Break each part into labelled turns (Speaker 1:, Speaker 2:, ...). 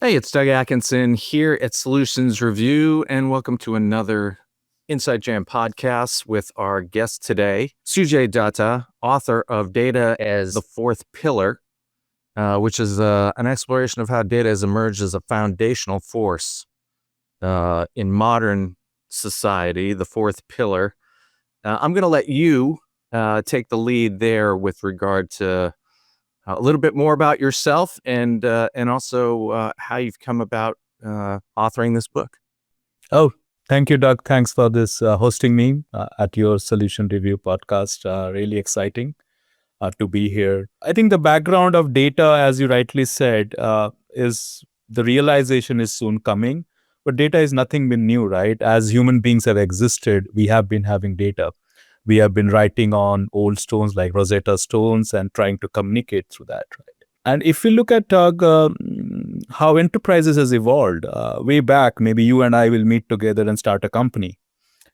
Speaker 1: Hey, it's Doug Atkinson here at Solutions Review, and welcome to another Inside Jam podcast with our guest today, Sujay Dutta, author of Data as the Fourth Pillar, which is an exploration of how data has emerged as a foundational force in modern society, the fourth pillar. I'm going to let you take the lead there with regard to a little bit more about yourself and also how you've come about authoring this book.
Speaker 2: Oh, thank you, Doug. Thanks for this hosting me at your Solution Review podcast. Really exciting to be here. I think the background of data, as you rightly said, is the realization is soon coming. But data is nothing been new, right? As human beings have existed, we have been having data. We have been writing on old stones like Rosetta Stones and trying to communicate through that, right? And if you look at how enterprises has evolved, way back, maybe you and I will meet together and start a company.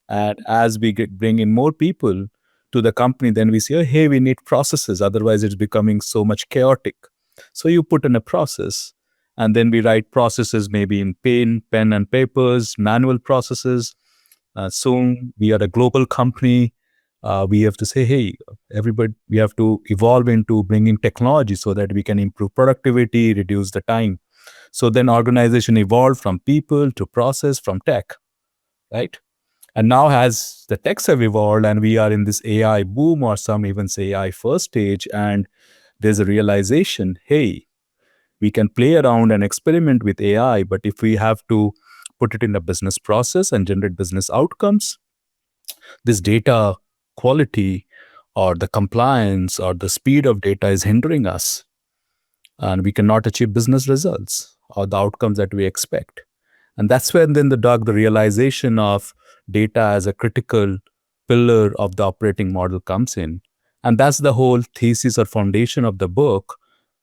Speaker 2: And as we bring in more people to the company, then we say, oh, hey, we need processes. Otherwise, it's becoming so much chaotic. So you put in a process, and then we write processes maybe in pen and papers, manual processes. Soon we are a global company. We have to say, hey, everybody, we have to evolve into bringing technology so that we can improve productivity, reduce the time. So then organization evolved from people to process from tech, right? And now as the techs have evolved and we are in this AI boom, or some even say AI first stage, and there's a realization, hey, we can play around and experiment with AI, but if we have to put it in a business process and generate business outcomes, this data quality or the compliance or the speed of data is hindering us, and we cannot achieve business results or the outcomes that we expect. And that's when then the realization of data as a critical pillar of the operating model comes in. And that's the whole thesis or foundation of the book,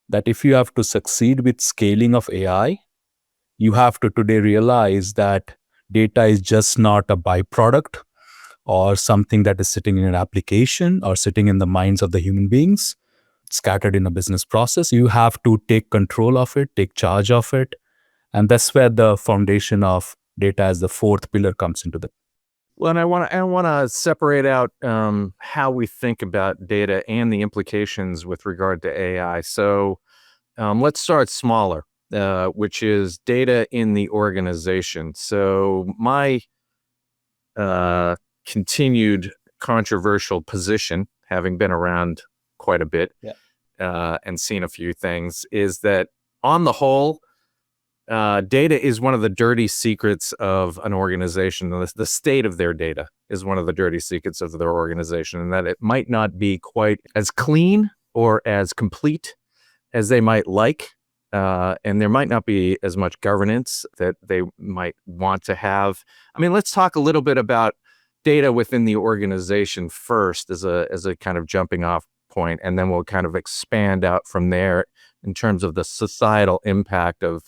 Speaker 2: that if you have to succeed with scaling of AI, you have to today realize that data is just not a byproduct or something that is sitting in an application or sitting in the minds of the human beings, scattered in a business process. You have to take control of it, take charge of it. And that's where the foundation of data as the fourth pillar comes into the.
Speaker 1: Well, and I want to separate out how we think about data and the implications with regard to AI. So let's start smaller, which is data in the organization. So my continued controversial position, having been around quite a bit and seen a few things, is that on the whole, data is one of the dirty secrets of an organization. The state of their data is one of the dirty secrets of their organization, and that it might not be quite as clean or as complete as they might like. And there might not be as much governance that they might want to have. I mean, let's talk a little bit about data within the organization first as a kind of jumping off point, and then we'll kind of expand out from there in terms of the societal impact of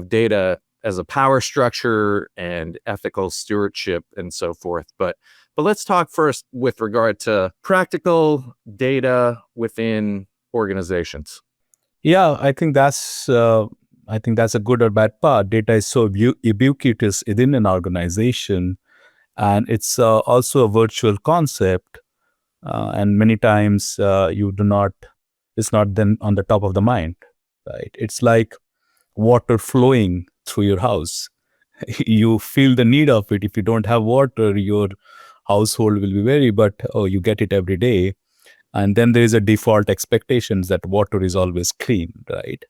Speaker 1: data as a power structure and ethical stewardship and so forth. But let's talk first with regard to practical data within organizations.
Speaker 2: Yeah, I think that's a good or bad part. Data is so ubiquitous within an organization, and it's also a virtual concept. And many times you do not. It's not then on the top of the mind, right? It's like water flowing through your house. You feel the need of it. If you don't have water, your household will be very, but oh, you get it every day. And then there is a default expectations that water is always clean, right?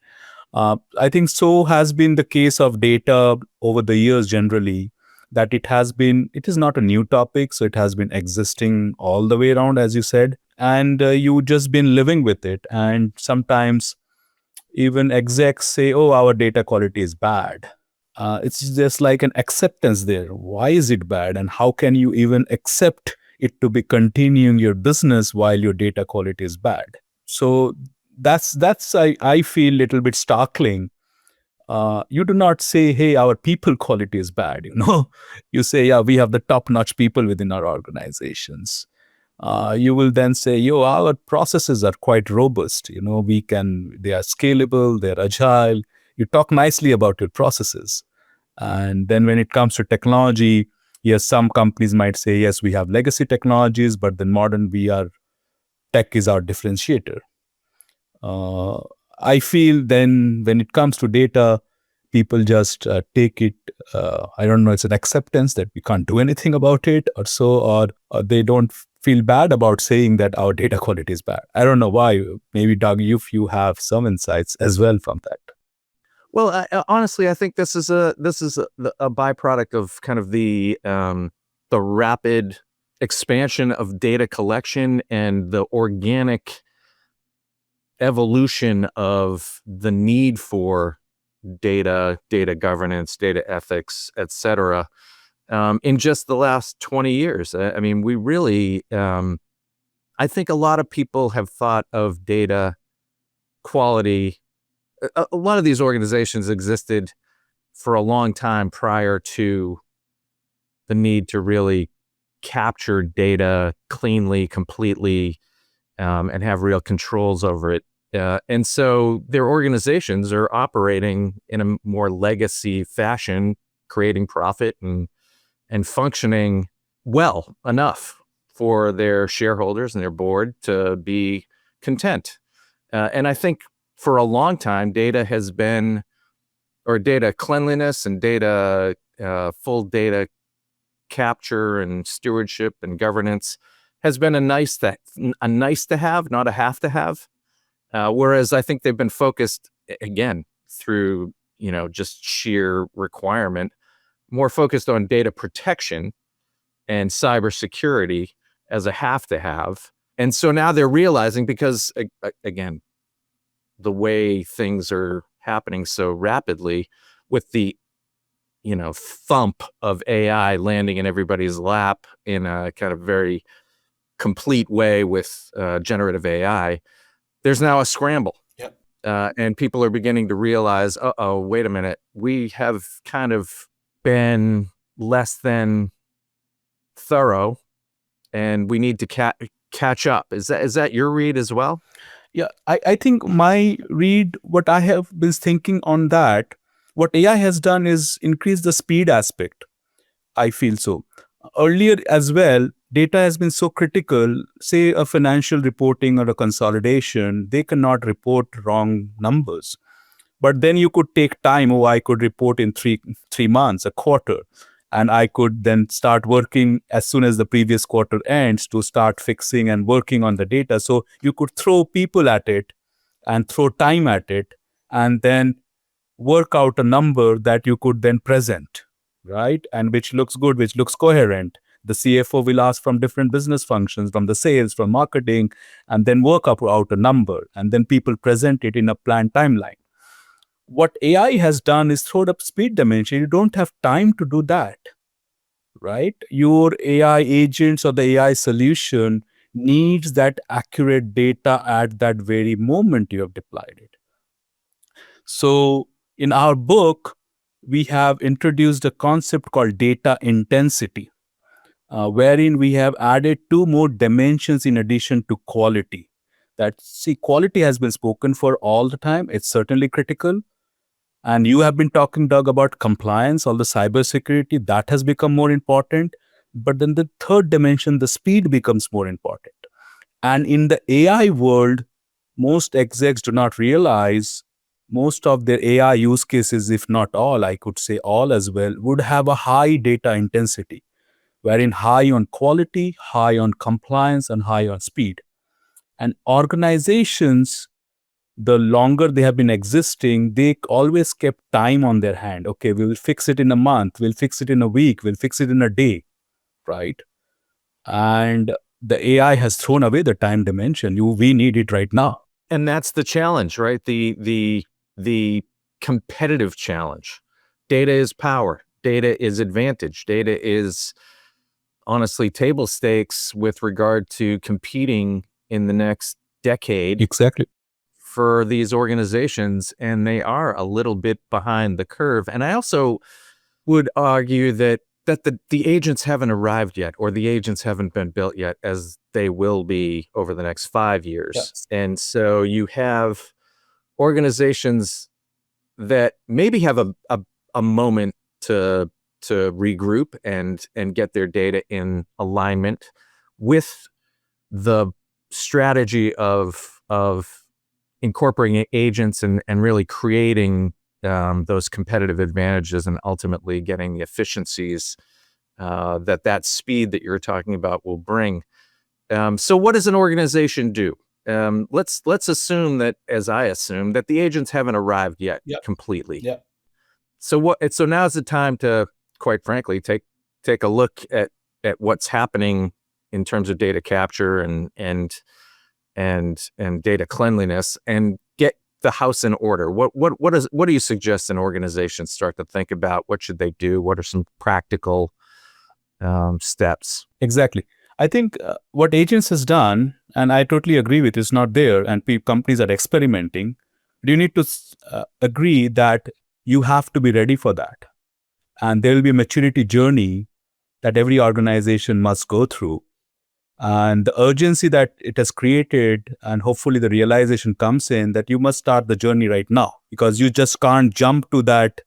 Speaker 2: I think so has been the case of data over the years generally, that it is not a new topic. So it has been existing all the way around, as you said, and you just been living with it. And sometimes even execs say, oh, our data quality is bad. It's just like an acceptance there. Why is it bad? And how can you even accept it to be continuing your business while your data quality is bad? So I feel a little bit startling. You do not say, hey, our people quality is bad. You say, yeah, we have the top notch people within our organizations. You will then say, yo, our processes are quite robust. They are scalable, they're agile. You talk nicely about your processes. And then when it comes to technology, yes, some companies might say, yes, we have legacy technologies, but then modern VR tech is our differentiator. Uh, I feel then when it comes to data, people just take it, I don't know, it's an acceptance that we can't do anything about it or so, or they don't feel bad about saying that our data quality is bad. I don't know why. Maybe Doug, if you have some insights as well from that.
Speaker 1: Well, honestly, I think this is a byproduct of kind of the rapid expansion of data collection and the organic evolution of the need for data governance, data ethics, etc. In just the last 20 years. I mean, we really, I think a lot of people have thought of data quality. A lot of these organizations existed for a long time prior to the need to really capture data cleanly, completely, and have real controls over it. And so their organizations are operating in a more legacy fashion, creating profit and functioning well enough for their shareholders and their board to be content. And I think for a long time, data has been, or data cleanliness and data, full data capture and stewardship and governance has been a nice to have, not a have to have. Whereas I think they've been focused, again, through, just sheer requirement, more focused on data protection and cybersecurity as a have to have. And so now they're realizing, because again, the way things are happening so rapidly with the, thump of AI landing in everybody's lap in a kind of very complete way with generative AI, there's now a scramble.
Speaker 2: Yep.
Speaker 1: And people are beginning to realize, wait a minute, we have kind of been less than thorough and we need to catch up. Is that your read as well?
Speaker 2: Yeah, I think my read, what I have been thinking on that, what AI has done is increase the speed aspect. I feel so. Earlier as well, data has been so critical. Say a financial reporting or a consolidation, they cannot report wrong numbers. But then you could take time. Oh, I could report in three months, a quarter, and I could then start working as soon as the previous quarter ends to start fixing and working on the data. So you could throw people at it and throw time at it, and then work out a number that you could then present, right? And which looks good, which looks coherent. The CFO will ask from different business functions, from the sales, from marketing, and then work out a number. And then people present it in a planned timeline. What AI has done is thrown up speed dimension. You don't have time to do that, right? Your AI agents or the AI solution needs that accurate data at that very moment you have deployed it. So in our book, we have introduced a concept called data intensity, wherein we have added two more dimensions in addition to quality. Quality has been spoken for all the time. It's certainly critical. And you have been talking, Doug, about compliance, all the cybersecurity, that has become more important. But then the third dimension, the speed becomes more important. And in the AI world, most execs do not realize most of their AI use cases, if not all, I could say all as well, would have a high data intensity, wherein high on quality, high on compliance, and high on speed. And organizations, the longer they have been existing, they always kept time on their hand. Okay, we will fix it in a month, we'll fix it in a week, we'll fix it in a day, right? And the AI has thrown away the time dimension. We need it right now.
Speaker 1: And that's the challenge, right? The competitive challenge. Data is power. Data is advantage. Data is honestly table stakes with regard to competing in the next decade.
Speaker 2: Exactly.
Speaker 1: For these organizations, and they are a little bit behind the curve. And I also would argue that the agents haven't arrived yet, or the agents haven't been built yet, as they will be over the next 5 years.
Speaker 2: Yes.
Speaker 1: And so you have organizations that maybe have a moment to regroup and get their data in alignment with the strategy of incorporating agents and really creating those competitive advantages and ultimately getting the efficiencies that speed that you're talking about will bring. So what does an organization do? Let's assume that, as I assume, that the agents haven't arrived yet completely.
Speaker 2: Yeah.
Speaker 1: So now's the time to, quite frankly, take a look at what's happening in terms of data capture and data cleanliness, and get the house in order. What do you suggest an organization start to think about? What should they do? What are some practical steps?
Speaker 2: Exactly. I think what agents has done, and I totally agree with, is not there, and companies are experimenting. You need to agree that you have to be ready for that. And there will be a maturity journey that every organization must go through. And the urgency that it has created, and hopefully the realization comes in that you must start the journey right now, because you just can't jump to that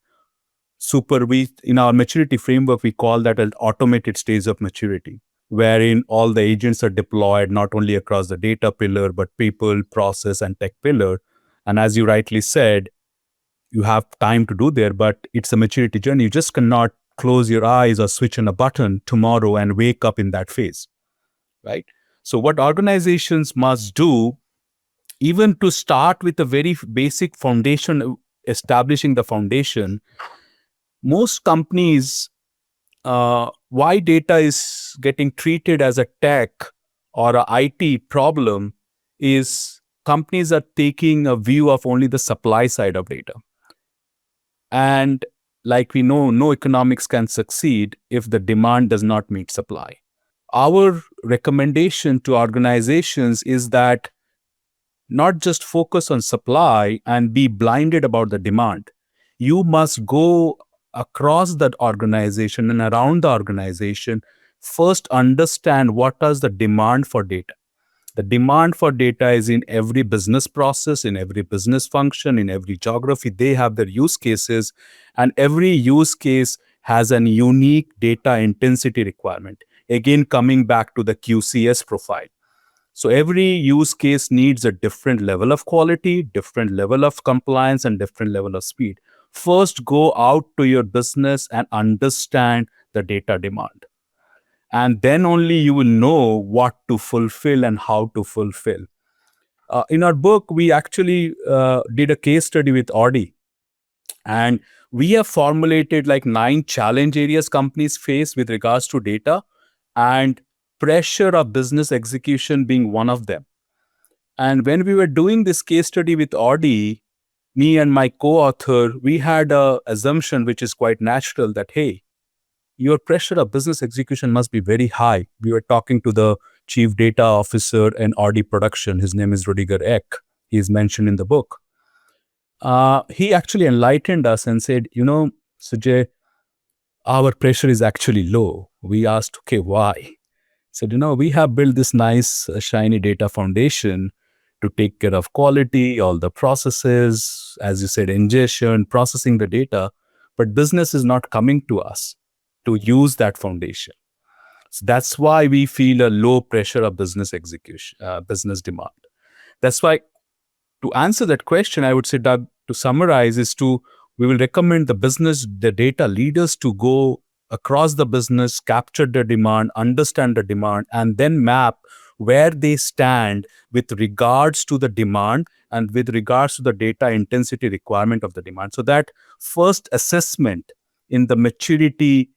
Speaker 2: in our maturity framework, we call that an automated stage of maturity, wherein all the agents are deployed not only across the data pillar, but people, process, and tech pillar. And as you rightly said, you have time to do there, but it's a maturity journey. You just cannot close your eyes or switch on a button tomorrow and wake up in that phase, right? So what organizations must do, even to start with a very basic foundation, establishing the foundation, most companies, why data is getting treated as a tech or a IT problem is companies are taking a view of only the supply side of data. And like we know, no economics can succeed if the demand does not meet supply. Our recommendation to organizations is that not just focus on supply and be blinded about the demand. You must go across that organization and around the organization, first understand what is the demand for data. The demand for data is in every business process, in every business function, in every geography. They have their use cases, and every use case has an unique data intensity requirement. Again, coming back to the QCS profile. So every use case needs a different level of quality, different level of compliance, and different level of speed. First, go out to your business and understand the data demand. And then only you will know what to fulfill and how to fulfill. In our book, we actually did a case study with Audi. And we have formulated like 9 challenge areas companies face with regards to data, and pressure of business execution being one of them. And when we were doing this case study with Audi, me and my co-author, we had an assumption which is quite natural that, hey, your pressure of business execution must be very high. We were talking to the chief data officer in Audi production. His name is Rudiger Eck. He is mentioned in the book. He actually enlightened us and said, Sujay, our pressure is actually low. We asked, okay, why? He said, we have built this nice, shiny data foundation to take care of quality, all the processes, as you said, ingestion, processing the data, but business is not coming to us to use that foundation. So that's why we feel a low pressure of business execution, business demand. That's why, to answer that question, I would say, Doug, to summarize, we will recommend the data leaders to go across the business, capture the demand, understand the demand, and then map where they stand with regards to the demand and with regards to the data intensity requirement of the demand. So that first assessment in the maturity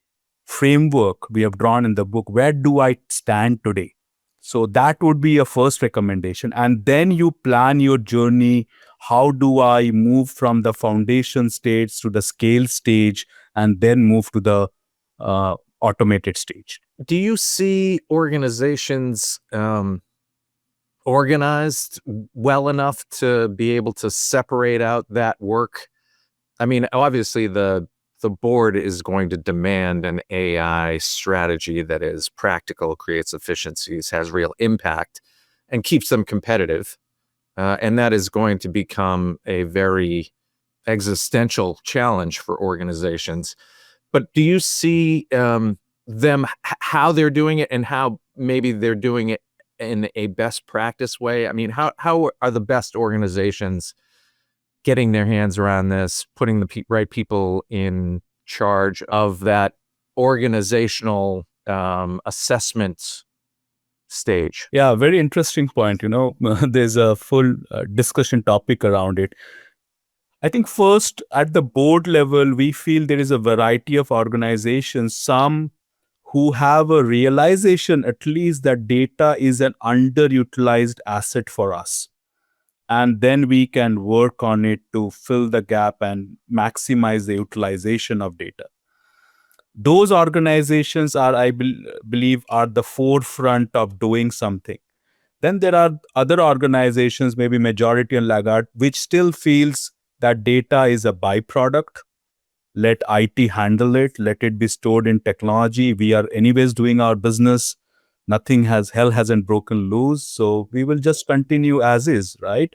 Speaker 2: framework we have drawn in the book, where do I stand today? So that would be a first recommendation. And then you plan your journey. How do I move from the foundation stage to the scale stage and then move to the automated stage?
Speaker 1: Do you see organizations organized well enough to be able to separate out that work? I mean, obviously the board is going to demand an AI strategy that is practical, creates efficiencies, has real impact, and keeps them competitive. And that is going to become a very existential challenge for organizations. But do you see them, how they're doing it and how maybe they're doing it in a best practice way? I mean, how are the best organizations getting their hands around this, putting the right people in charge of that organizational assessment stage?
Speaker 2: Yeah, very interesting point. There's a full discussion topic around it. I think first at the board level, we feel there is a variety of organizations, some who have a realization at least that data is an underutilized asset for us. And then we can work on it to fill the gap and maximize the utilization of data. Those organizations are, I believe, are the forefront of doing something. Then there are other organizations, maybe majority and laggard, which still feels that data is a byproduct. Let IT handle it. Let it be stored in technology. We are anyways doing our business. Hell hasn't broken loose. So we will just continue as is, right?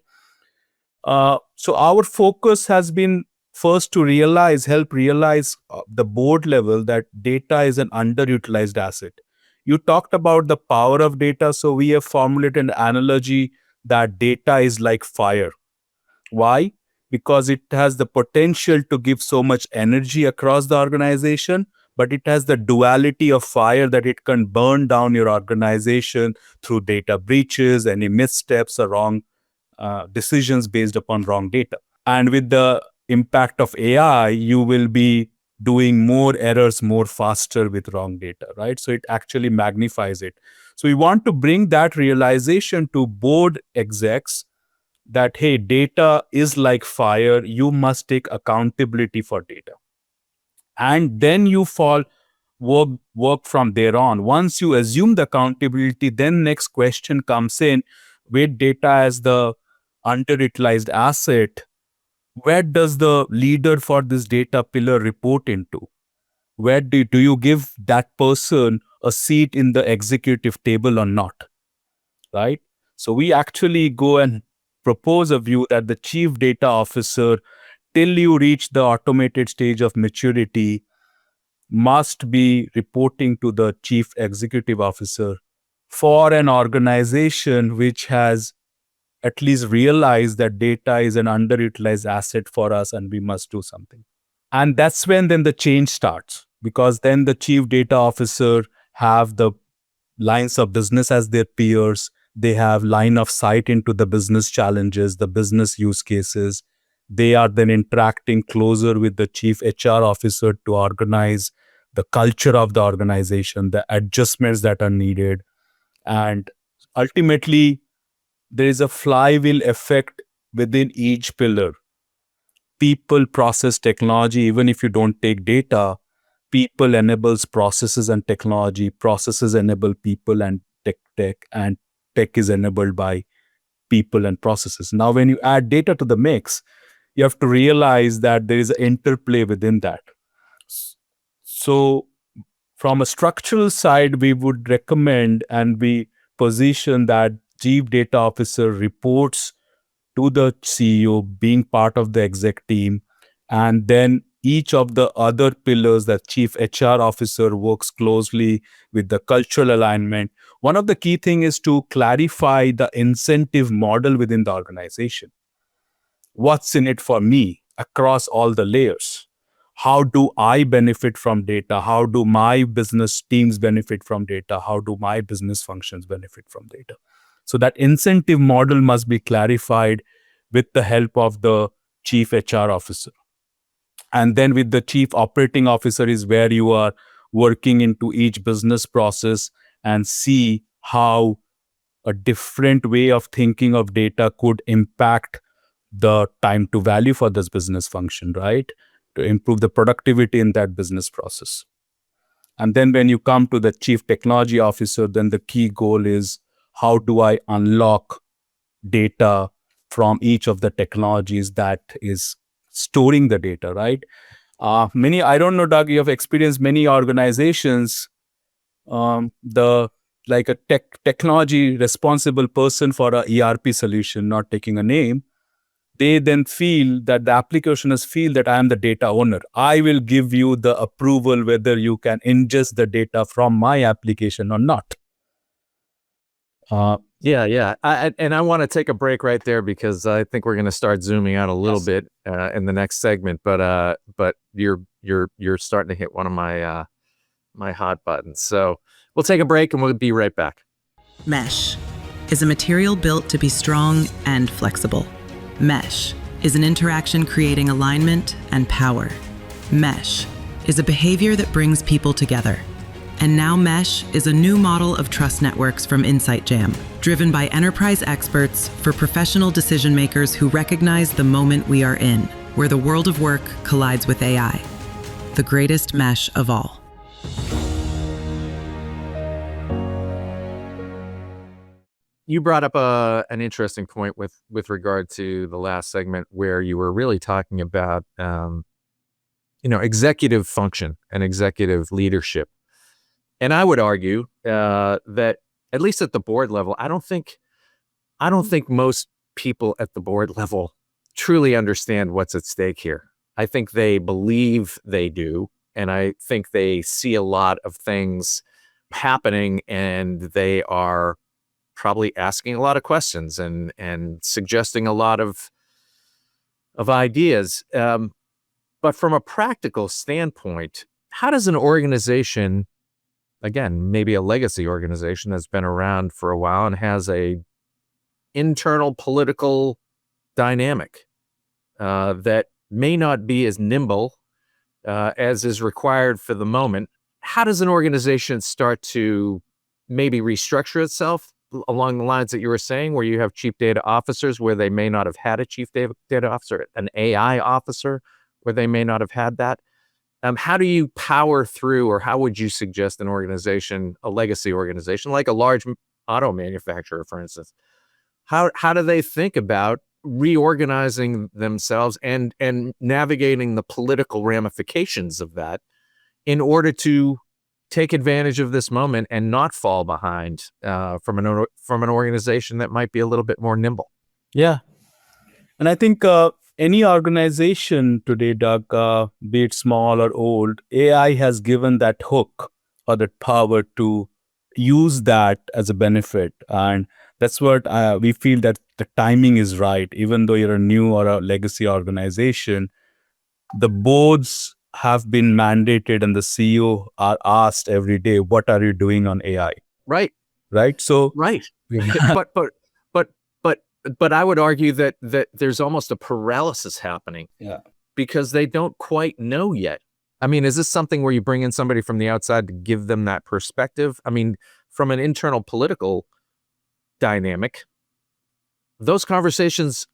Speaker 2: So our focus has been first to help realize the board level that data is an underutilized asset. You talked about the power of data, so we have formulated an analogy that data is like fire. Why? Because it has the potential to give so much energy across the organization, but it has the duality of fire that it can burn down your organization through data breaches, any missteps or wrong decisions based upon wrong data. And with the impact of AI, you will be doing more errors more faster with wrong data, right? So it actually magnifies it. So we want to bring that realization to board execs that, hey, data is like fire. You must take accountability for data. And then you work from there on. Once you assume the accountability, then next question comes in, with data as the underutilized asset, where does the leader for this data pillar report into? Where do you give that person a seat in the executive table or not? Right? So we actually go and propose a view that the chief data officer, till you reach the automated stage of maturity, must be reporting to the chief executive officer for an organization which has at least realized that data is an underutilized asset for us and we must do something. And that's when then the change starts, because then the chief data officer have the lines of business as their peers. They have line of sight into the business challenges, the business use cases. They are then interacting closer with the chief HR officer to organize the culture of the organization, the adjustments that are needed. And ultimately, there is a flywheel effect within each pillar. People, process, technology. Even if you don't take data, people enables processes and technology. Processes enable people and tech, and tech is enabled by people and processes. Now, when you add data to the mix, you have to realize that there is an interplay within that. So from a structural side, we would recommend and we position that chief data officer reports to the CEO, being part of the exec team. And then each of the other pillars, that chief HR officer works closely with the cultural alignment. One of the key things is to clarify the incentive model within the organization. What's in it for me across all the layers? How do I benefit from data? How do my business teams benefit from data? How do my business functions benefit from data? So that incentive model must be clarified with the help of the chief HR officer. And then with the chief operating officer is where you are working into each business process and see how a different way of thinking of data could impact the time to value for this business function, right? To improve the productivity in that business process. And then when you come to the chief technology officer, then the key goal is, how do I unlock data from each of the technologies that is storing the data, right? I don't know, Doug, you have experienced many organizations, the like a technology responsible person for a ERP solution, not taking a name, they then feel that the applicationers feel that I am the data owner. I will give you the approval whether you can ingest the data from my application or not.
Speaker 1: Yeah. I want to take a break right there because I think we're going to start zooming out a little bit in the next segment. But you're starting to hit one of my my hot buttons. So we'll take a break and we'll be right back.
Speaker 3: Mesh is a material built to be strong and flexible. Mesh is an interaction creating alignment and power. Mesh is a behavior that brings people together. And now Mesh is a new model of trust networks from InsightJam, driven by enterprise experts for professional decision makers who recognize the moment we are in, where the world of work collides with AI. The greatest mesh of all.
Speaker 1: You brought up an interesting point with regard to the last segment where you were really talking about executive function and executive leadership. And I would argue that at least at the board level, I don't think most people at the board level truly understand what's at stake here. I think they believe they do, and I think they see a lot of things happening, and they are probably asking a lot of questions and suggesting a lot of ideas. But from a practical standpoint, how does an organization, again, maybe a legacy organization that's been around for a while and has a internal political dynamic that may not be as nimble as is required for the moment, how does an organization start to maybe restructure itself along the lines that you were saying, where you have chief data officers where they may not have had a chief data officer, an AI officer where they may not have had that? How do you power through, or how would you suggest an organization, a legacy organization, like a large auto manufacturer, for instance, how do they think about reorganizing themselves and navigating the political ramifications of that in order to take advantage of this moment and not fall behind from an organization that might be a little bit more nimble?
Speaker 2: Yeah. And I think any organization today, Doug, be it small or old, AI has given that hook or that power to use that as a benefit. And that's what we feel that the timing is right. Even though you're a new or a legacy organization, the boards have been mandated and the CEO are asked every day, what are you doing on AI?
Speaker 1: Right.
Speaker 2: Right. So,
Speaker 1: right. But I would argue that there's almost a paralysis happening.
Speaker 2: Yeah.
Speaker 1: Because they don't quite know yet. I mean, is this something where you bring in somebody from the outside to give them that perspective? I mean, from an internal political dynamic, those conversations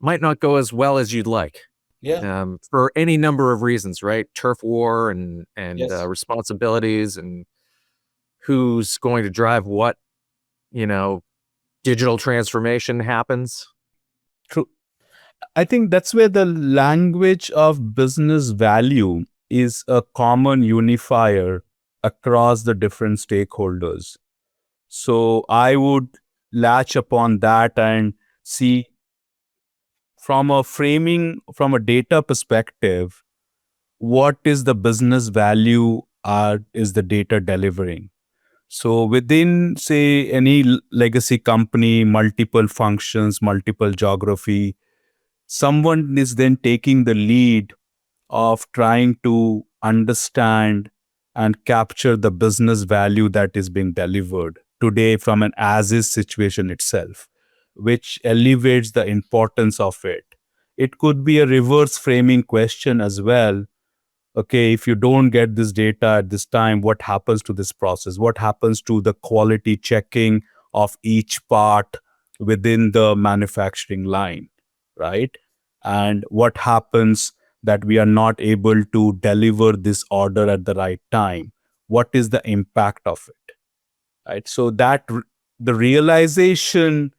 Speaker 1: might not go as well as you'd like.
Speaker 2: Yeah.
Speaker 1: For any number of reasons, right? Turf war and
Speaker 2: Yes.
Speaker 1: responsibilities and who's going to drive what, digital transformation happens.
Speaker 2: True. I think that's where the language of business value is a common unifier across the different stakeholders. So I would latch upon that and see from a framing, from a data perspective, what is the business value is the data delivering? So within, say, any legacy company, multiple functions, multiple geography, someone is then taking the lead of trying to understand and capture the business value that is being delivered today from an as-is situation itself, which elevates the importance of it. It could be a reverse framing question as well. Okay, if you don't get this data at this time, what happens to this process? What happens to the quality checking of each part within the manufacturing line, right? And what happens that we are not able to deliver this order at the right time? What is the impact of it, right? So that the realization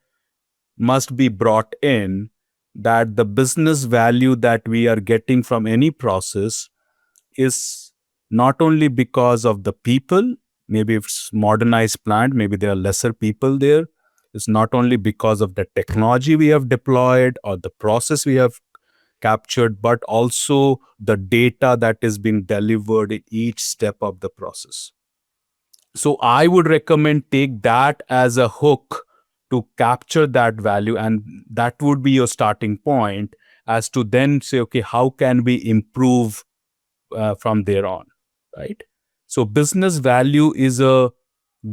Speaker 2: must be brought in that the business value that we are getting from any process is not only because of the people, maybe if it's modernized plant, maybe there are lesser people there, It's not only because of the technology we have deployed or the process we have captured, but also the data that is being delivered in each step of the process. So I would recommend take that as a hook to capture that value, and that would be your starting point as to then say, okay, how can we improve from there on, right? So business value is a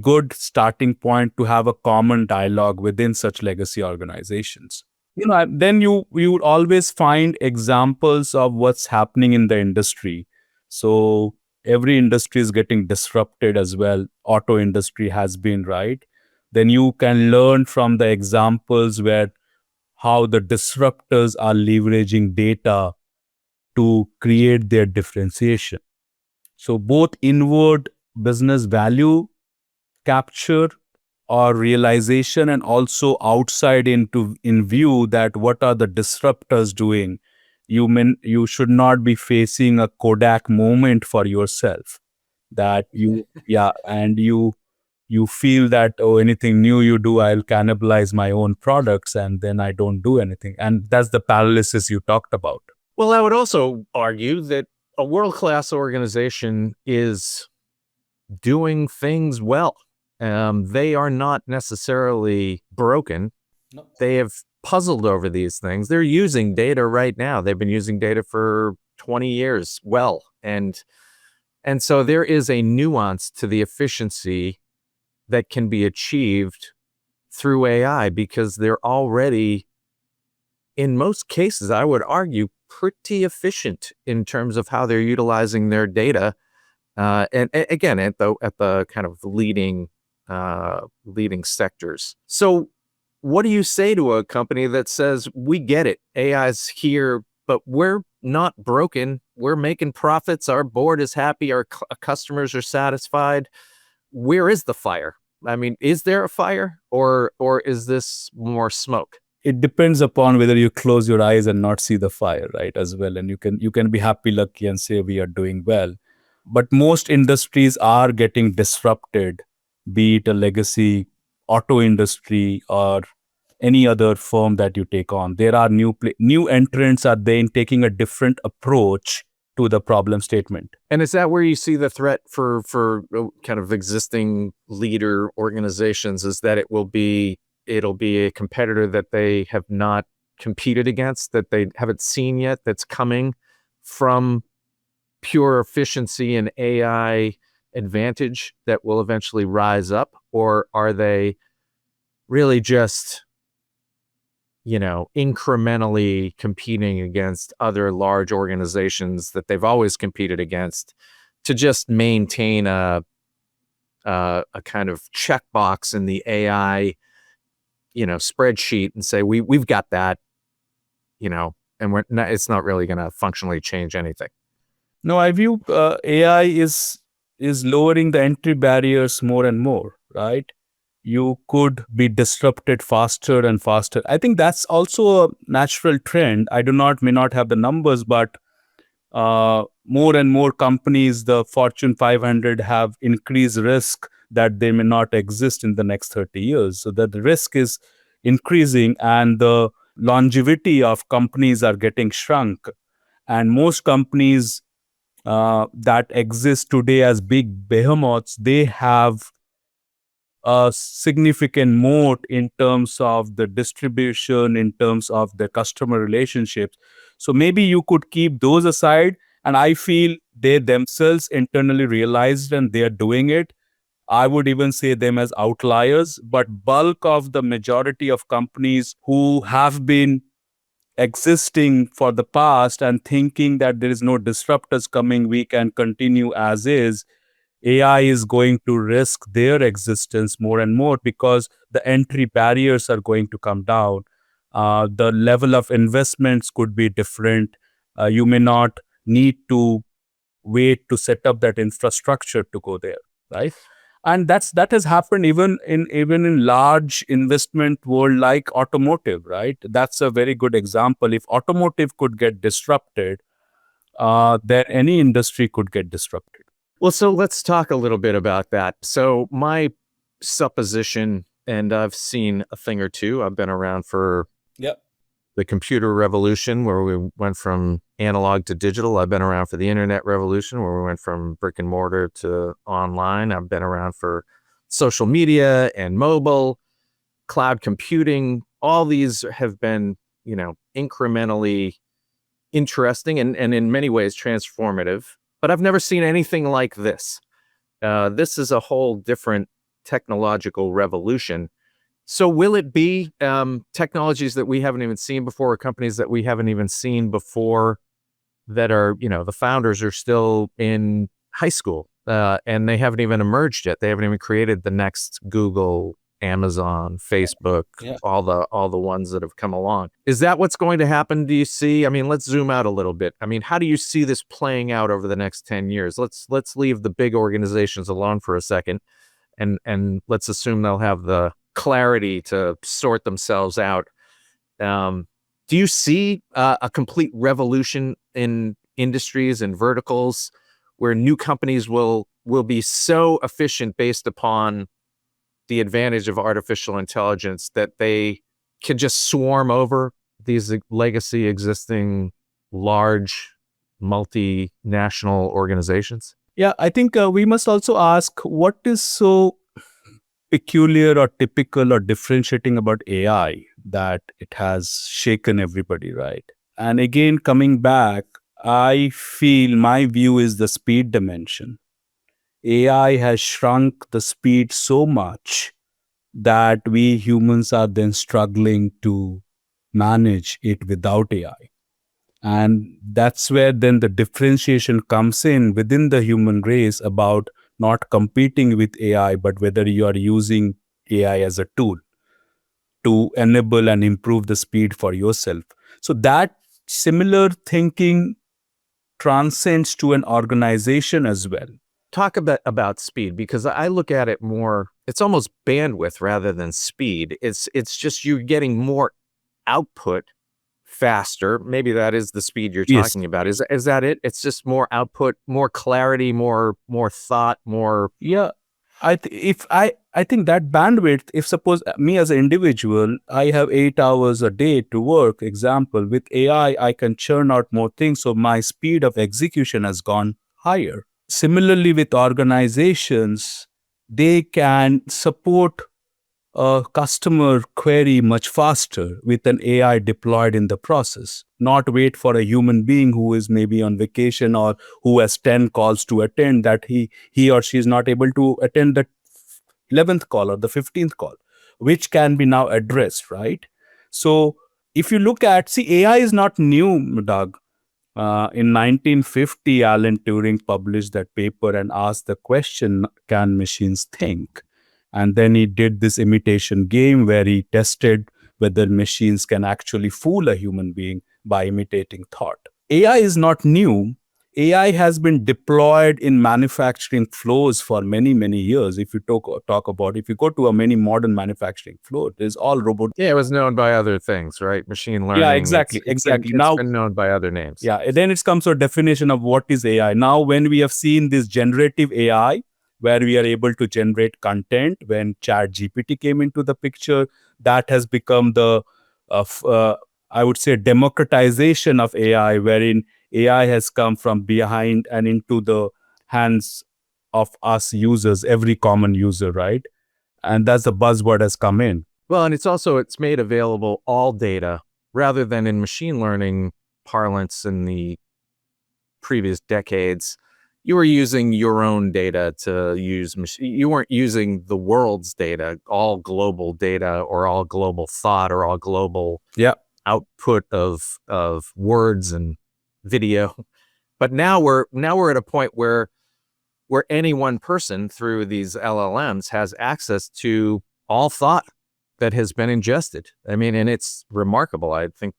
Speaker 2: good starting point to have a common dialogue within such legacy organizations. Then you would always find examples of what's happening in the industry. So every industry is getting disrupted as well. Auto industry has been, right? Then you can learn from the examples where how the disruptors are leveraging data to create their differentiation. So both inward business value capture or realization, and also outside in view that what are the disruptors doing. You should not be facing a Kodak moment for yourself that and you feel that, oh, anything new you do, I'll cannibalize my own products, and then I don't do anything. And that's the paralysis you talked about.
Speaker 1: Well, I would also argue that a world-class organization is doing things well. They are not necessarily broken.
Speaker 2: No.
Speaker 1: They have puzzled over these things. They're using data right now. They've been using data for 20 years well. And so there is a nuance to the efficiency that can be achieved through AI, because they're already, in most cases, I would argue, pretty efficient in terms of how they're utilizing their data. And again, at the kind of leading sectors. So what do you say to a company that says, we get it, AI's here, but we're not broken. We're making profits. Our board is happy. Our customers are satisfied. Where is the fire? I mean, is there a fire, or is this more smoke?
Speaker 2: It depends upon whether you close your eyes and not see the fire, right, as well. And you can be happy, lucky, and say we are doing well. But most industries are getting disrupted, be it a legacy auto industry or any other firm that you take on. There are new entrants are then taking a different approach to the problem statement.
Speaker 1: And is that where you see the threat for kind of existing leader organizations, is that it'll be a competitor that they have not competed against, that they haven't seen yet, that's coming from pure efficiency and AI advantage that will eventually rise up? Or are they really just, incrementally competing against other large organizations that they've always competed against to just maintain a kind of checkbox in the AI, spreadsheet, and say, we've got that, and it's not really going to functionally change anything?
Speaker 2: No, I view AI is lowering the entry barriers more and more, right? You could be disrupted faster and faster. I think that's also a natural trend. May not have the numbers, but more and more companies, the Fortune 500, have increased risk that they may not exist in the next 30 years. So that the risk is increasing, and the longevity of companies are getting shrunk. And most companies that exist today as big behemoths, they have a significant moat in terms of the distribution, in terms of the customer relationships. So maybe you could keep those aside, and I feel they themselves internally realized and they are doing it. I would even say them as outliers, but bulk of the majority of companies who have been existing for the past and thinking that there is no disruptors coming, we can continue as is, AI is going to risk their existence more and more because the entry barriers are going to come down. The level of investments could be different. You may not need to wait to set up that infrastructure to go there, right? And that has happened even in large investment world like automotive, right? That's a very good example. If automotive could get disrupted, then any industry could get disrupted.
Speaker 1: Well, so let's talk a little bit about that. So my supposition, and I've seen a thing or two. I've been around for
Speaker 2: Yep.
Speaker 1: the computer revolution, where we went from analog to digital. I've been around for the internet revolution, where we went from brick and mortar to online. I've been around for social media and mobile, cloud computing. All these have been, incrementally interesting and in many ways transformative. But I've never seen anything like this. This is a whole different technological revolution. So will it be technologies that we haven't even seen before, or companies that we haven't even seen before, that are, the founders are still in high school and they haven't even emerged yet. They haven't even created the next Google, Amazon, Facebook, all the ones that have come along. Is that what's going to happen, do you see? I mean, let's zoom out a little bit. I mean, how do you see this playing out over the next 10 years? Let's leave the big organizations alone for a second, and let's assume they'll have the clarity to sort themselves out. Do you see a complete revolution in industries and verticals where new companies will be so efficient based upon the advantage of artificial intelligence that they can just swarm over these legacy existing large multinational organizations?
Speaker 2: Yeah, I think we must also ask, what is so peculiar or typical or differentiating about AI that it has shaken everybody, right? And again, coming back, I feel my view is the speed dimension. AI has shrunk the speed so much that we humans are then struggling to manage it without AI. And that's where then the differentiation comes in within the human race about not competing with AI, but whether you are using AI as a tool to enable and improve the speed for yourself. So that similar thinking transcends to an organization as well.
Speaker 1: Talk about speed, because I look at it more, it's almost bandwidth rather than speed. It's just you're getting more output faster. Maybe that is the speed you're talking about. Is that it? It's just more output, more clarity, more thought, more.
Speaker 2: Yeah. I think that bandwidth, if suppose me as an individual, I have 8 hours a day to work, example, with AI, I can churn out more things. So my speed of execution has gone higher. Similarly, with organizations, they can support a customer query much faster with an AI deployed in the process, not wait for a human being who is maybe on vacation or who has 10 calls to attend, that he or she is not able to attend the 11th call or the 15th call, which can be now addressed, right? So if you look at, AI is not new, Doug. In 1950, Alan Turing published that paper and asked the question, can machines think? And then he did this imitation game where he tested whether machines can actually fool a human being by imitating thought. AI is not new. AI has been deployed in manufacturing flows for many, many years. If you talk about, if you go to a many modern manufacturing floor, there's all robot.
Speaker 1: Yeah, it was known by other things, right? Machine learning.
Speaker 2: Yeah, exactly.
Speaker 1: It's been known by other names.
Speaker 2: Yeah, then it comes to a definition of what is AI. Now, when we have seen this generative AI, where we are able to generate content, when ChatGPT came into the picture, that has become the, I would say, democratization of AI, wherein AI has come from behind and into the hands of us users, every common user, right? And that's the buzzword has come in.
Speaker 1: Well, and it's made available all data, rather than in machine learning parlance in the previous decades. You were using your own data to use, you weren't using the world's data, all global data or all global thought or all global output of words and video. But now we're at a point where any one person through these LLMs has access to all thought that has been ingested. I mean, and it's remarkable. I think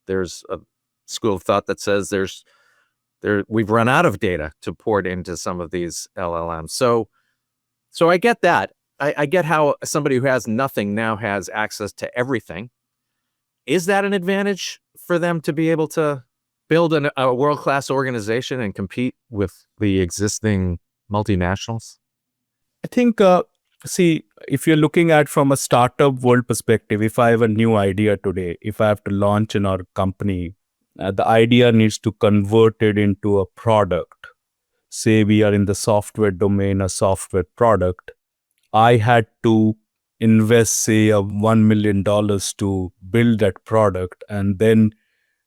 Speaker 1: there's a school of thought that says we've run out of data to port into some of these LLMs. So I get that. I get how somebody who has nothing now has access to everything. Is that an advantage for them to be able to build a world-class organization and compete with the existing multinationals?
Speaker 2: I think See, if you're looking at from a startup world perspective, if I have a new idea today, if I have to launch in our company, the idea needs to convert it into a product. Say we are in the software domain, a software product. I had to invest, say, $1 million to build that product and then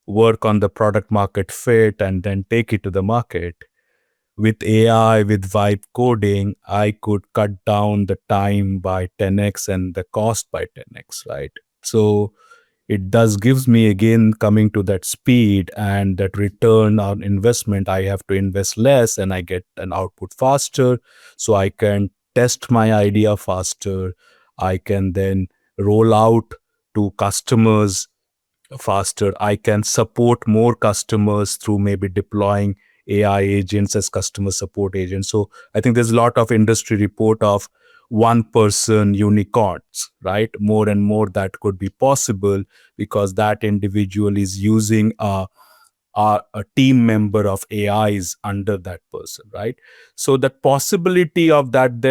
Speaker 2: work on the product market fit and then take it to the market. With AI, with vibe coding, I could cut down the time by 10x and the cost by 10x, right? So it does gives me again coming to that speed and that return on investment. I have to invest less and I get an output faster. So I can test my idea faster. I can then roll out to customers faster. I can support more customers through maybe deploying AI agents as customer support agents. So I think there's a lot of industry report of one person unicorns, right? More and more that could be possible because that individual is using a team member of AIs under that person, right? So the possibility of that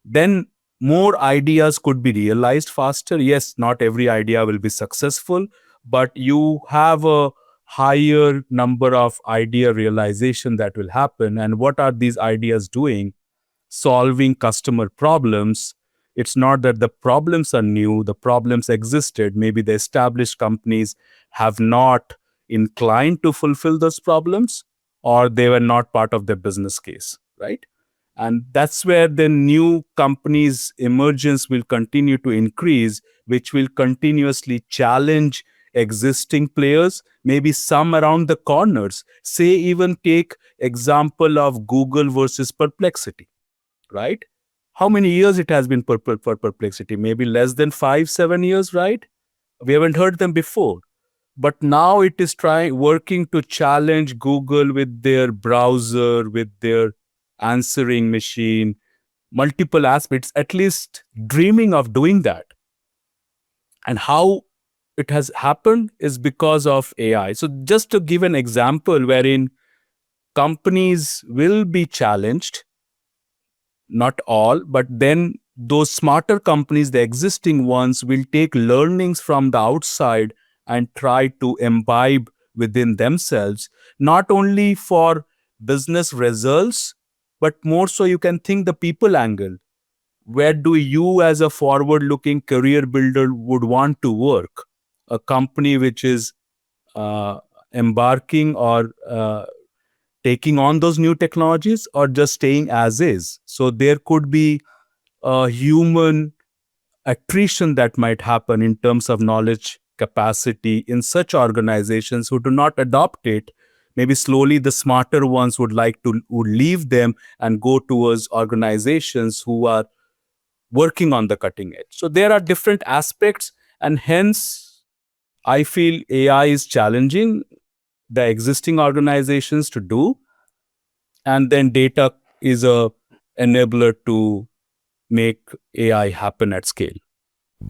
Speaker 2: then more ideas could be realized faster. Yes, not every idea will be successful, but you have a higher number of idea realization that will happen. And what are these ideas doing? Solving customer problems. It's not that the problems are new, the problems existed. Maybe the established companies have not inclined to fulfill those problems, or they were not part of their business case, right? And that's where the new companies' emergence will continue to increase, which will continuously challenge existing players, maybe some around the corners. Say, even take example of Google versus Perplexity, right? How many years it has been for Perplexity? Maybe less than 5-7 years, right? We haven't heard them before. But now it is working to challenge Google with their browser, with their answering machine, multiple aspects, at least dreaming of doing that. And how it has happened is because of AI. So just to give an example wherein companies will be challenged, not all, but then those smarter companies, the existing ones, will take learnings from the outside and try to imbibe within themselves, not only for business results, but more so you can think the people angle. Where do you as a forward-looking career builder would want to work? A company which is embarking or taking on those new technologies, or just staying as is. So there could be a human attrition that might happen in terms of knowledge capacity in such organizations who do not adopt it. Maybe slowly the smarter ones would leave them and go towards organizations who are working on the cutting edge. So there are different aspects, and hence I feel AI is challenging the existing organizations to do, and then data is a enabler to make AI happen at scale.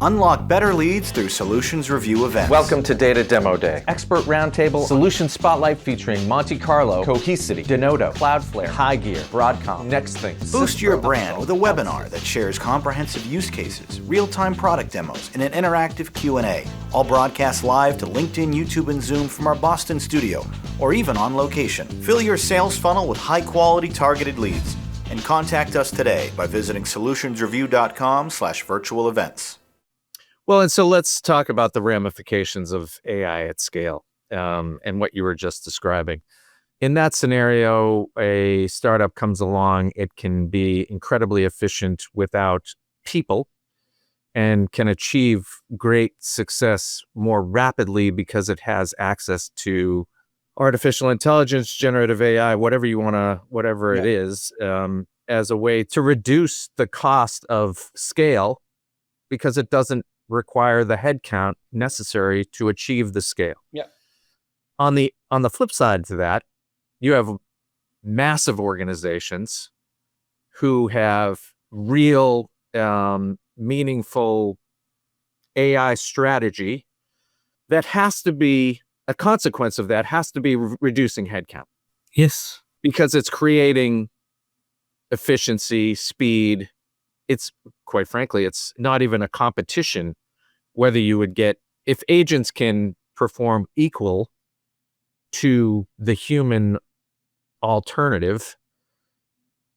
Speaker 4: Unlock better leads through Solutions Review events.
Speaker 5: Welcome to Data Demo Day. Expert Roundtable, Solution Spotlight featuring Monte Carlo, Cohesity, Denodo, Cloudflare, High Gear, Broadcom, Next Things.
Speaker 4: Boost your brand with a webinar that shares comprehensive use cases, real-time product demos, and an interactive Q&A. All broadcast live to LinkedIn, YouTube, and Zoom from our Boston studio, or even on location. Fill your sales funnel with high-quality targeted leads. And contact us today by visiting solutionsreview.com/virtual events.
Speaker 1: Well, and so let's talk about the ramifications of AI at scale and what you were just describing. In that scenario, a startup comes along, it can be incredibly efficient without people and can achieve great success more rapidly because it has access to artificial intelligence, generative AI, whatever it is, as a way to reduce the cost of scale because it doesn't require the headcount necessary to achieve the scale.
Speaker 2: Yeah.
Speaker 1: On the flip side to that, you have massive organizations who have real meaningful AI strategy that has to be a consequence of that has to be reducing headcount.
Speaker 2: Yes.
Speaker 1: Because it's creating efficiency, speed, it's quite frankly, it's not even a competition whether you would get, if agents can perform equal to the human alternative,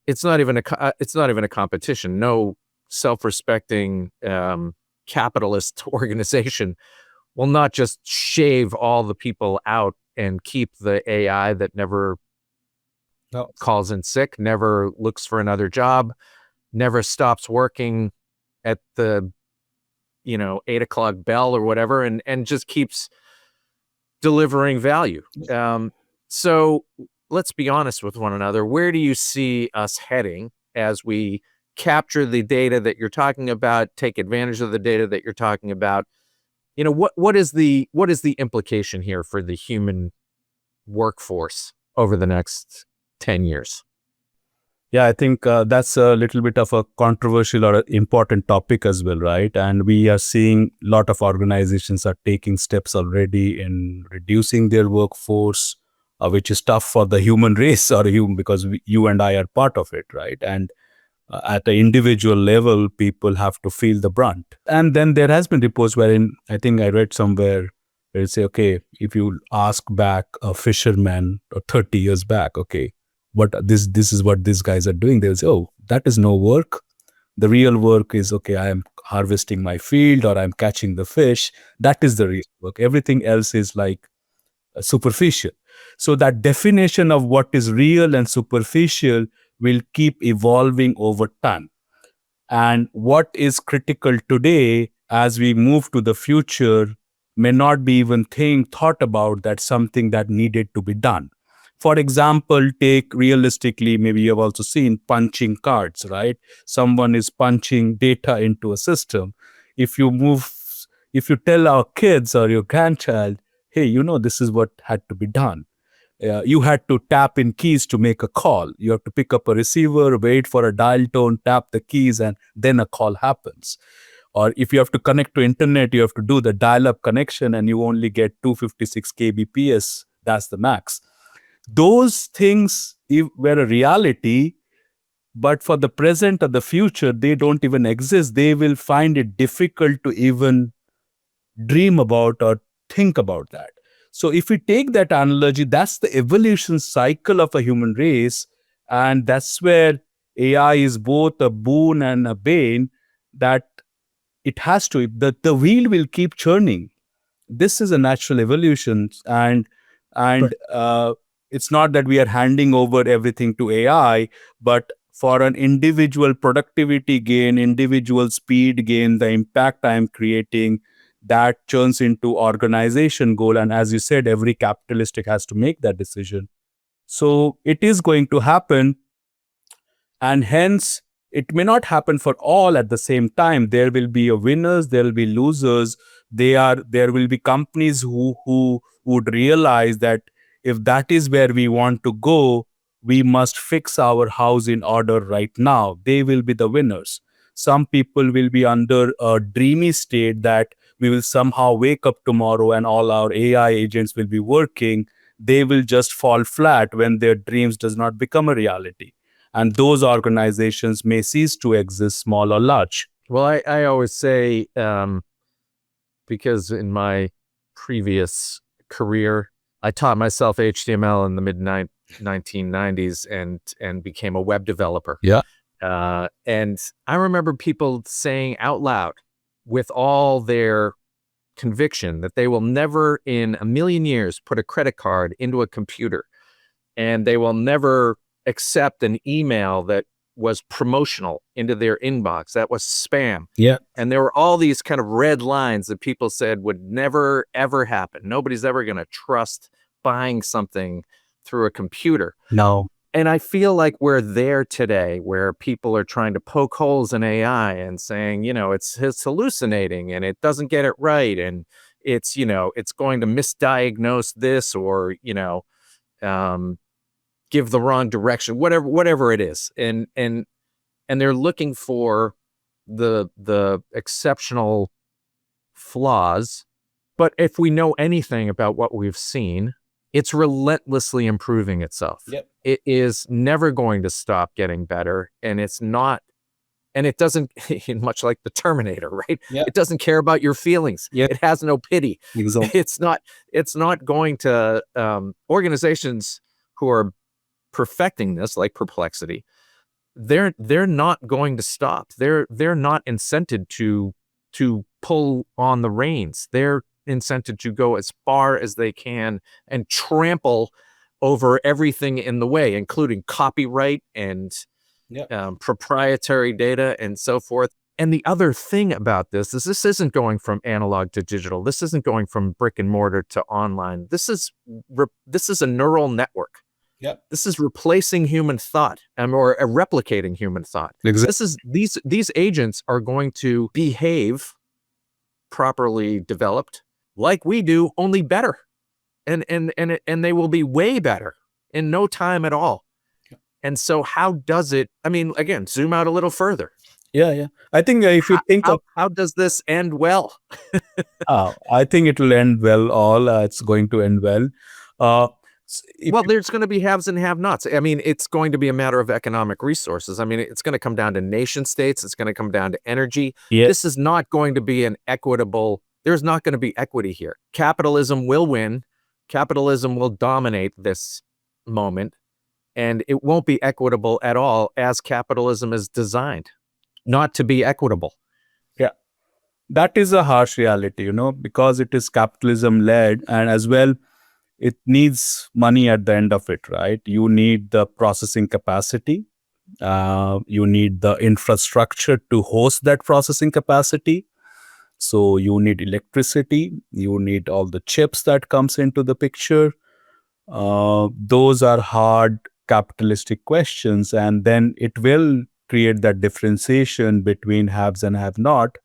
Speaker 1: it's not even a competition. No self-respecting capitalist organization will not just shave all the people out and keep the AI that never calls in sick, never looks for another job, never stops working at the 8 o'clock bell or whatever, and just keeps delivering value. So let's be honest with one another. Where do you see us heading as we capture the data that you're talking about, take advantage of the data that you're talking about? What is the implication here for the human workforce over the next 10 years?
Speaker 2: Yeah, I think that's a little bit of a controversial or important topic as well, right? And we are seeing a lot of organizations are taking steps already in reducing their workforce, which is tough for the human race or human, because you and I are part of it, right? And at the individual level, people have to feel the brunt. And then there has been reports wherein, I think I read somewhere, where it say, okay, if you ask back a fisherman 30 years back, okay, what this is what these guys are doing, they'll say, oh, that is no work. The real work is, okay, I am harvesting my field or I'm catching the fish. That is the real work. Everything else is like superficial. So that definition of what is real and superficial will keep evolving over time. And what is critical today as we move to the future may not be even thought about that something that needed to be done. For example, take realistically, maybe you have also seen punching cards, right? Someone is punching data into a system. If you tell our kids or your grandchild, hey, this is what had to be done. You had to tap in keys to make a call. You have to pick up a receiver, wait for a dial tone, tap the keys, and then a call happens. Or if you have to connect to internet, you have to do the dial-up connection and you only get 256 kbps. That's the max. Those things were a reality, but for the present or the future, they don't even exist. They will find it difficult to even dream about or think about that. So if we take that analogy, that's the evolution cycle of a human race. And that's where AI is both a boon and a bane, that it has to, the wheel will keep churning. This is a natural evolution. And it's not that we are handing over everything to AI, but for an individual productivity gain, individual speed gain, the impact I'm creating, that turns into organization goal. And as you said, every capitalistic has to make that decision. So it is going to happen. And hence, it may not happen for all at the same time. There will be winners, there will be losers. There will be companies who would realize that if that is where we want to go, we must fix our house in order right now. They will be the winners. Some people will be under a dreamy state that we will somehow wake up tomorrow and all our AI agents will be working. They will just fall flat when their dreams does not become a reality. And those organizations may cease to exist, small or large.
Speaker 1: Well, I always say, because in my previous career, I taught myself HTML in the mid-1990s and became a web developer.
Speaker 2: Yeah.
Speaker 1: And I remember people saying out loud with all their conviction that they will never in a million years put a credit card into a computer, and they will never accept an email that was promotional into their inbox. That was spam.
Speaker 2: Yeah.
Speaker 1: And there were all these kind of red lines that people said would never, ever happen. Nobody's ever going to trust buying something through a computer.
Speaker 2: No.
Speaker 1: And I feel like we're there today, where people are trying to poke holes in AI and saying, it's hallucinating and it doesn't get it right. And it's, it's going to misdiagnose this or, give the wrong direction, whatever it is. And they're looking for the exceptional flaws. But if we know anything about what we've seen, it's relentlessly improving itself.
Speaker 2: Yep.
Speaker 1: It is never going to stop getting better. And it's not And it doesn't, much like the Terminator, right?
Speaker 2: Yeah.
Speaker 1: It doesn't care about your feelings.
Speaker 2: Yeah.
Speaker 1: It has no pity.
Speaker 2: Exactly.
Speaker 1: It's not going to, organizations who are perfecting this, like Perplexity, they're not going to stop. They're not incented to pull on the reins. They're incented to go as far as they can and trample over everything in the way, including copyright and proprietary data and so forth. And the other thing about this is this isn't going from analog to digital. This isn't going from brick and mortar to online. This is a neural network.
Speaker 2: Yep.
Speaker 1: This is replacing human thought, or replicating human thought.
Speaker 2: Exactly.
Speaker 1: These agents are going to behave properly developed like we do, only better. And they will be way better in no time at all. And so how does it, I mean, again, zoom out a little further.
Speaker 2: Yeah. I think if you think of
Speaker 1: how does this end well?
Speaker 2: I think it will end well. It's going to end well.
Speaker 1: There's going to be haves and have-nots. I mean, it's going to be a matter of economic resources. I mean, it's going to come down to nation states. It's going to come down to energy.
Speaker 2: Yeah.
Speaker 1: This is not going to be there's not going to be equity here. Capitalism will win. Capitalism will dominate this moment, and it won't be equitable at all, as capitalism is designed not to be equitable.
Speaker 2: Yeah. That is a harsh reality, because it is capitalism led, and as well, it needs money at the end of it, right? You need the processing capacity. You need the infrastructure to host that processing capacity. So you need electricity. You need all the chips that comes into the picture. Those are hard capitalistic questions, and then it will create that differentiation between haves and have-not.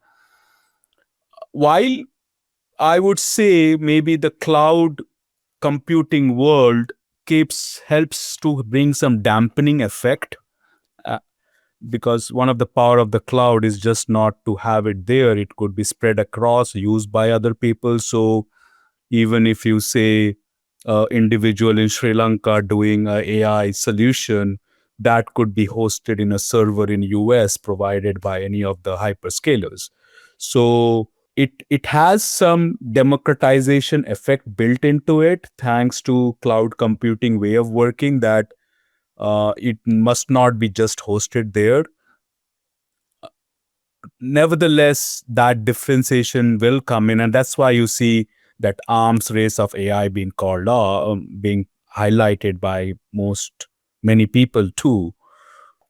Speaker 2: While I would say maybe the cloud computing world helps to bring some dampening effect, because one of the power of the cloud is just not to have it there. It could be spread across, used by other people. So even if you say individual in Sri Lanka doing a AI solution, that could be hosted in a server in US provided by any of the hyperscalers. So it has some democratization effect built into it, thanks to cloud computing way of working, that it must not be just hosted there. Nevertheless, that differentiation will come in, and that's why you see that arms race of AI being being highlighted by many people too.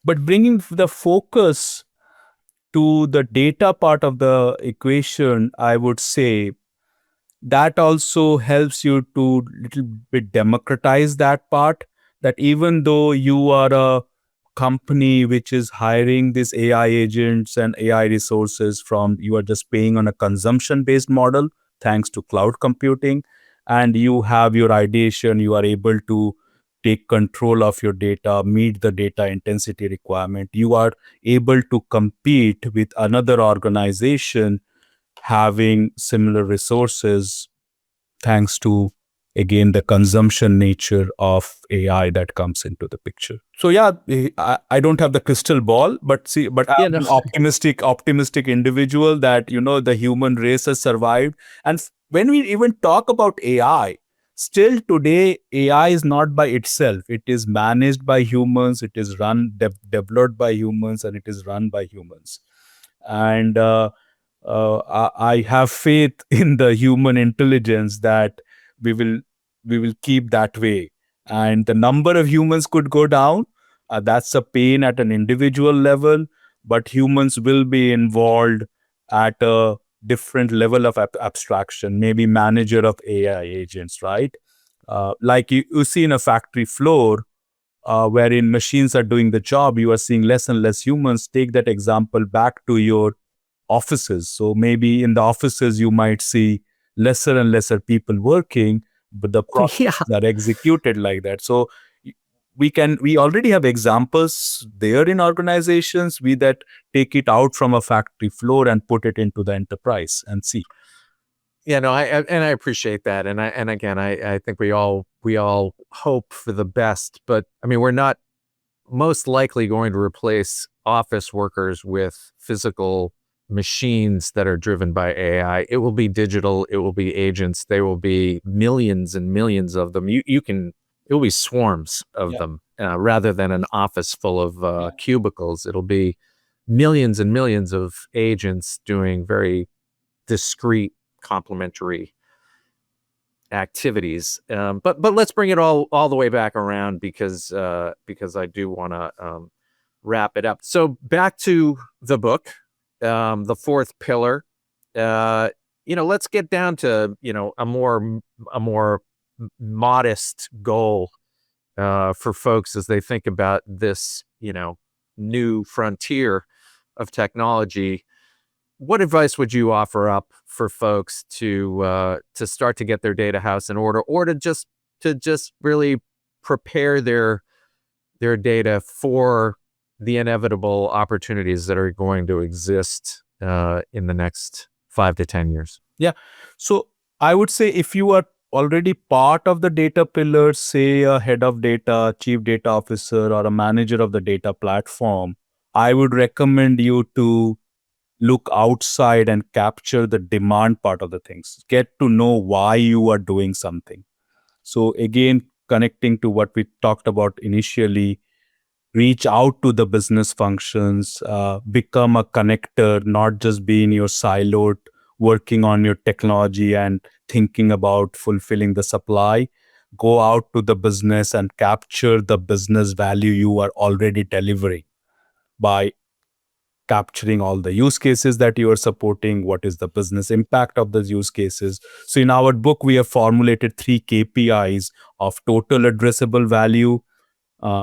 Speaker 2: But bringing the focus to the data part of the equation, I would say that also helps you to little bit democratize that part, that even though you are a company which is hiring these AI agents and AI resources you are just paying on a consumption based model thanks to cloud computing, and you have your ideation, you are able to take control of your data, meet the data intensity requirement, you are able to compete with another organization having similar resources, thanks to, again, the consumption nature of AI that comes into the picture. So yeah, I don't have the crystal ball, but I'm an optimistic individual that, the human race has survived. And when we even talk about AI, still today, AI is not by itself. It is managed by humans. It is developed by humans, and it is run by humans. And I have faith in the human intelligence that we will keep that way. And the number of humans could go down. That's a pain at an individual level, but humans will be involved at a different level of abstraction, maybe manager of AI agents, right? Like you see in a factory floor, wherein machines are doing the job, you are seeing less and less humans. Take that example back to your offices. So maybe in the offices, you might see lesser and lesser people working, but the processes are executed like that. So we already have examples there in organizations that take it out from a factory floor and put it into the enterprise and see.
Speaker 1: Yeah, no, I appreciate that, and again, I think we all hope for the best, but I mean, we're not most likely going to replace office workers with physical machines that are driven by AI. It will be digital. It will be agents. There will be millions and millions of them. It will be swarms of them rather than an office full of cubicles. It'll be millions and millions of agents doing very discrete, complementary activities. But let's bring it all the way back around because I do want to wrap it up. So back to the book, the fourth pillar. Let's get down to a more modest goal for folks as they think about this new frontier of technology. What advice would you offer up for folks to start to get their data house in order, or to just really prepare their data for the inevitable opportunities that are going to exist in the next 5 to 10 years?
Speaker 2: Yeah. So I would say if you are already part of the data pillars, say a head of data, chief data officer, or a manager of the data platform, I would recommend you to look outside and capture the demand part of the things. Get to know why you are doing something. So again, connecting to what we talked about initially, reach out to the business functions, become a connector, not just be in your siloed, working on your technology and thinking about fulfilling the supply. Go out to the business and capture the business value you are already delivering by capturing all the use cases that you are supporting. What is the business impact of those use cases? So in our book, we have formulated 3 KPIs of total addressable value,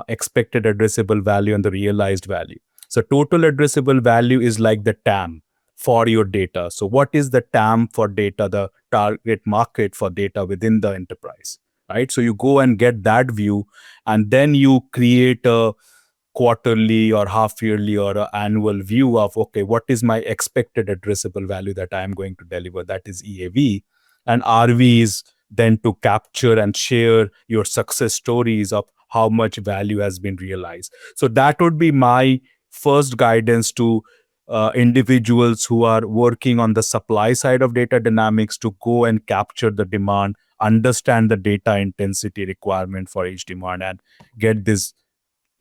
Speaker 2: expected addressable value, and the realized value. So total addressable value is like the TAM for your data. So what is the TAM for data, the target market for data within the enterprise, right? So you go and get that view, and then you create a quarterly or half yearly or an annual view of, okay, what is my expected addressable value that I am going to deliver? That is EAV. And RV is then to capture and share your success stories of how much value has been realized. So that would be my first guidance to individuals who are working on the supply side of data dynamics, to go and capture the demand, understand the data intensity requirement for each demand, and get this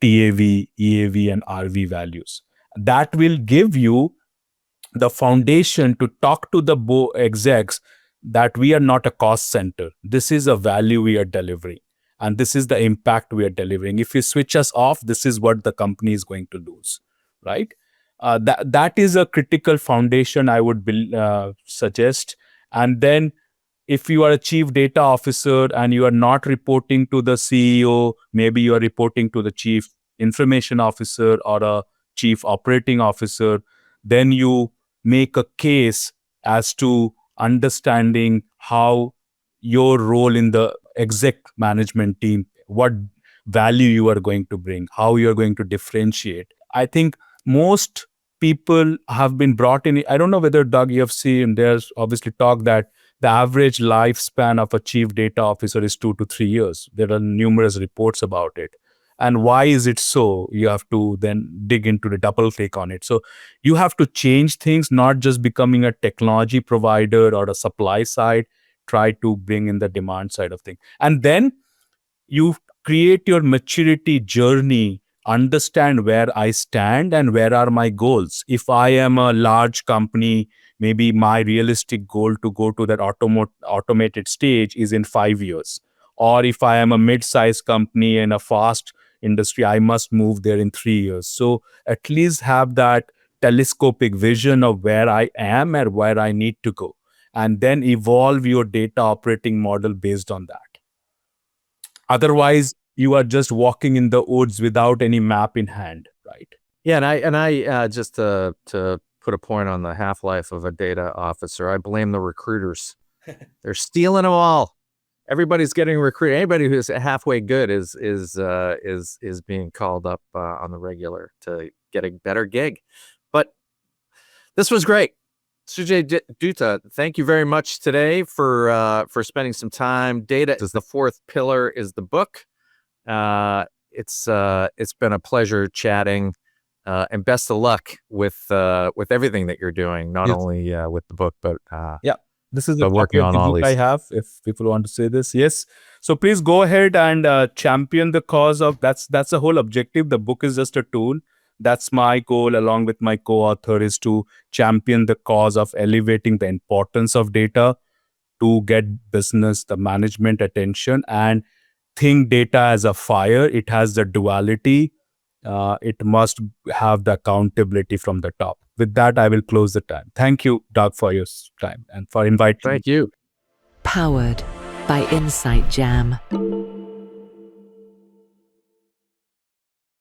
Speaker 2: TAV, EAV, and RV values. That will give you the foundation to talk to the execs that we are not a cost center. This is a value we are delivering, and this is the impact we are delivering. If you switch us off, this is what the company is going to lose, right? That is a critical foundation I would suggest. And then if you are a chief data officer and you are not reporting to the CEO, maybe you are reporting to the chief information officer or a chief operating officer, then you make a case as to understanding how your role in the exec management team, what value you are going to bring, how you are going to differentiate. I think most people have been brought in. I don't know whether, Doug, you have seen, there's obviously talk that the average lifespan of a chief data officer is 2 to 3 years. There are numerous reports about it. And why is it so? You have to then dig into the double click on it. So you have to change things, not just becoming a technology provider or a supply side. Try to bring in the demand side of things. And then you create your maturity journey, understand where I stand and where are my goals. If I am a large company, maybe my realistic goal to go to that automated stage is in 5 years. Or if I am a mid-sized company in a fast industry, I must move there in 3 years. So at least have that telescopic vision of where I am and where I need to go. And then evolve your data operating model based on that. Otherwise, you are just walking in the woods without any map in hand, right?
Speaker 1: Yeah, and I just to put a point on the half-life of a data officer, I blame the recruiters. They're stealing them all. Everybody's getting recruited. Anybody who's halfway good is being called up on the regular to get a better gig. But this was great. Sujay Dutta, thank you very much today for spending some time. Data is the fourth pillar, is the book. it's been a pleasure chatting, and best of luck with everything that you're doing, not only with the book, but
Speaker 2: this is the
Speaker 1: working
Speaker 2: copy of
Speaker 1: on
Speaker 2: the
Speaker 1: all
Speaker 2: book
Speaker 1: these.
Speaker 2: I have, if people want to say this. Yes. So please go ahead and champion the cause of, that's the whole objective. The book is just a tool. That's my goal, along with my co-author, is to champion the cause of elevating the importance of data to get business, the management attention, and think data as a fire. It has the duality. It must have the accountability from the top. With that, I will close the time. Thank you, Doug, for your time and for inviting me.
Speaker 1: Thank you.
Speaker 6: Powered by Insight Jam.